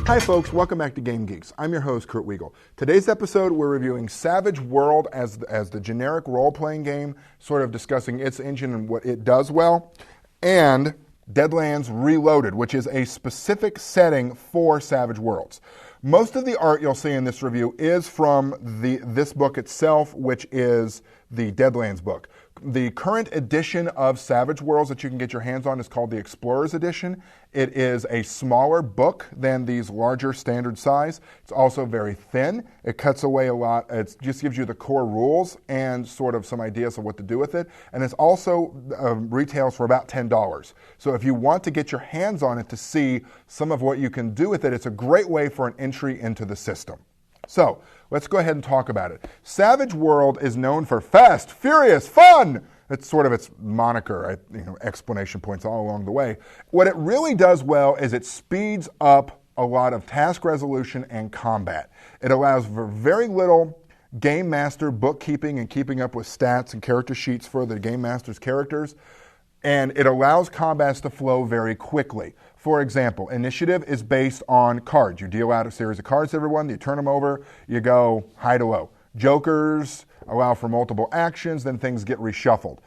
Hi folks, welcome back to Game Geeks. I'm your host, Kurt Wiegel. Today's episode, we're reviewing Savage World as the generic role-playing game, sort of discussing its engine and what it does well, and Deadlands Reloaded, which is a specific setting for Savage Worlds. Most of the art you'll see in this review is from this book itself, which is the Deadlands Book. The current edition of Savage Worlds that you can get your hands on is called the Explorer's Edition. It is a smaller book than these larger standard size. It's also very thin. It cuts away a lot. It just gives you the core rules and sort of some ideas of what to do with it. And it's also retails for about $10. So if you want to get your hands on it to see some of what you can do with it, it's a great way for an entry into the system. So let's go ahead and talk about it. Savage World is known for fast, furious, fun. It's sort of its moniker, explanation points all along the way. What it really does well is it speeds up a lot of task resolution and combat. It allows for very little game master bookkeeping and keeping up with stats and character sheets for the game master's characters. And it allows combats to flow very quickly. For example, initiative is based on cards. You deal out a series of cards to everyone, you turn them over, you go high to low. Jokers allow for multiple actions, then things get reshuffled.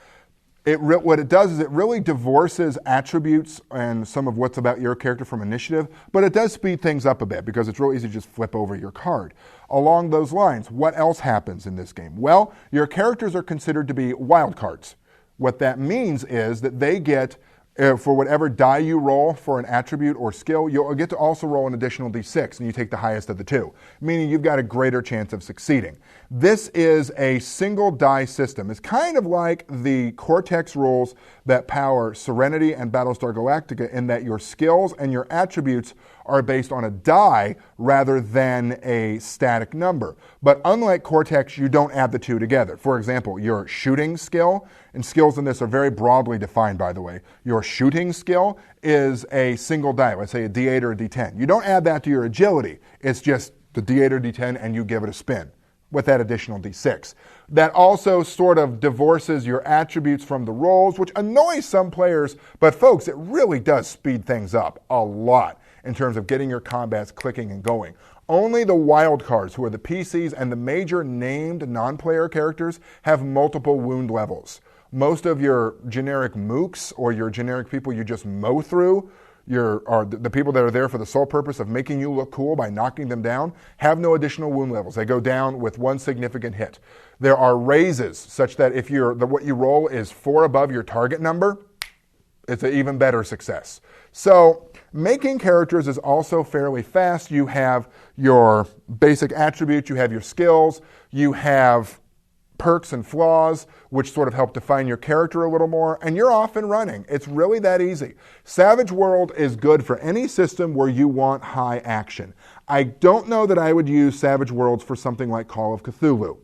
What it does is it really divorces attributes and some of what's about your character from initiative, but it does speed things up a bit because it's real easy to just flip over your card. Along those lines, what else happens in this game? Well, your characters are considered to be wild cards. What that means is that they get, for whatever die you roll for an attribute or skill, you'll get to also roll an additional d6, and you take the highest of the two, meaning you've got a greater chance of succeeding. This is a single die system. It's kind of like the Cortex rules that power Serenity and Battlestar Galactica in that your skills and your attributes are based on a die rather than a static number. But unlike Cortex, you don't add the two together. For example, your shooting skill, and skills in this are very broadly defined, by the way. Your shooting skill is a single die, let's say a D8 or a D10. You don't add that to your agility. It's just the D8 or D10 and you give it a spin with that additional D6. That also sort of divorces your attributes from the rolls, which annoys some players, but folks, it really does speed things up a lot in terms of getting your combats clicking and going. Only the wild cards, who are the PCs and the major named non-player characters, have multiple wound levels. Most of your generic mooks or your generic people you just mow through, the people that are there for the sole purpose of making you look cool by knocking them down, have no additional wound levels. They go down with one significant hit. There are raises such that if what you roll is 4 above your target number, it's an even better success. So making characters is also fairly fast. You have your basic attributes, you have your skills, you have perks and flaws, which sort of help define your character a little more, and you're off and running. It's really that easy. Savage World is good for any system where you want high action. I don't know that I would use Savage Worlds for something like Call of Cthulhu.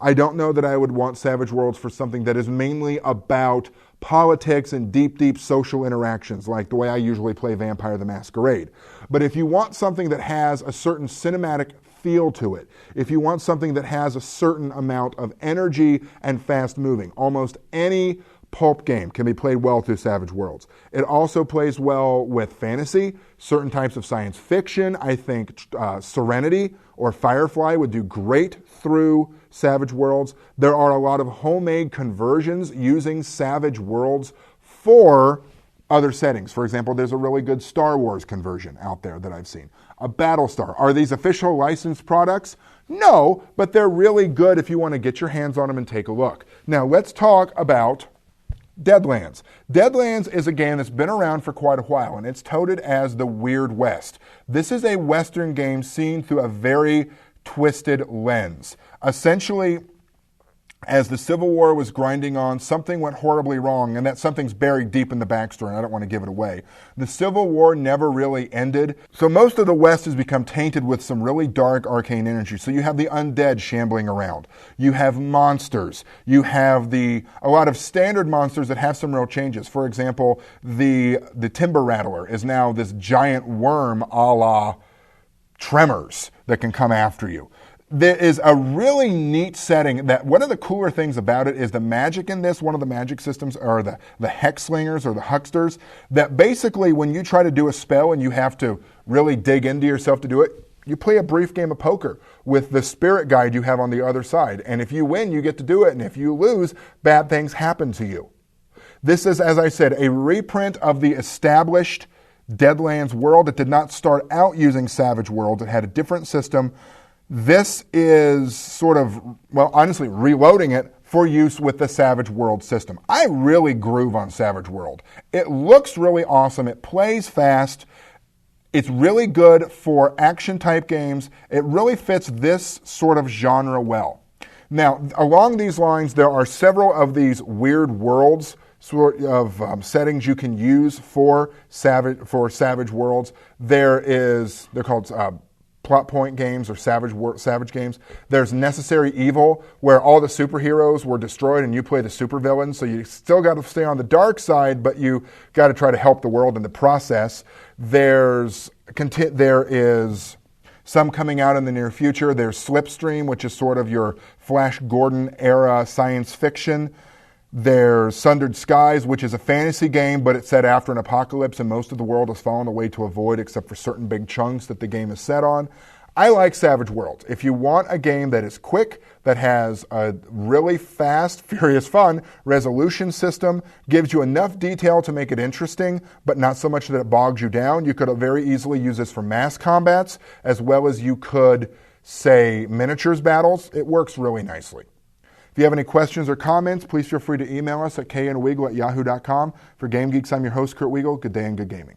I don't know that I would want Savage Worlds for something that is mainly about politics and deep social interactions, like the way I usually play Vampire the Masquerade. But if you want something that has a certain cinematic feel to it, if you want something that has a certain amount of energy and fast moving, almost any pulp game can be played well through Savage Worlds. It also plays well with fantasy, certain types of science fiction. I think Serenity or Firefly would do great through Savage Worlds. There are a lot of homemade conversions using Savage Worlds for other settings. For example, there's a really good Star Wars conversion out there that I've seen. A Battlestar. Are these official licensed products? No, but they're really good if you want to get your hands on them and take a look. Now let's talk about Deadlands. Deadlands is a game that's been around for quite a while, and it's touted as the Weird West. This is a Western game seen through a very twisted lens. Essentially, as the Civil War was grinding on, something went horribly wrong, and that something's buried deep in the backstory, and I don't want to give it away. The Civil War never really ended, so most of the West has become tainted with some really dark arcane energy. So you have the undead shambling around. You have monsters. You have a lot of standard monsters that have some real changes. For example, the Timber Rattler is now this giant worm a la Tremors that can come after you. there is a really neat setting that one of the cooler things about it is the magic in this. One of the magic systems are the Hex Slingers or the Hucksters, that basically when you try to do a spell and you have to really dig into yourself to do it, you play a brief game of poker with the spirit guide you have on the other side. And if you win, you get to do it. And if you lose, bad things happen to you. This is, as I said, a reprint of the established Deadlands world. It did not start out using Savage Worlds. It had a different system. This is sort of, well, honestly, reloading it for use with the Savage World system. I really groove on Savage World. It looks really awesome. It plays fast. It's really good for action-type games. It really fits this sort of genre well. Now, along these lines, there are several of these weird worlds, sort of settings you can use for Savage Worlds. They're called plot point games or savage games. There's Necessary Evil, where all the superheroes were destroyed and you play the supervillain, so you still got to stay on the dark side, but you got to try to help the world in the process. There is some coming out in the near future. There's Slipstream, which is sort of your Flash Gordon era science fiction. There's Sundered Skies, which is a fantasy game, but it's set after an apocalypse and most of the world has fallen away to avoid except for certain big chunks that the game is set on. I like Savage Worlds. If you want a game that is quick, that has a really fast, furious fun resolution system, gives you enough detail to make it interesting, but not so much that it bogs you down, you could very easily use this for mass combats, as well as you could, say, miniatures battles. It works really nicely. If you have any questions or comments, please feel free to email us at knweagle@yahoo.com. For Game Geeks, I'm your host, Kurt Wiegel. Good day and good gaming.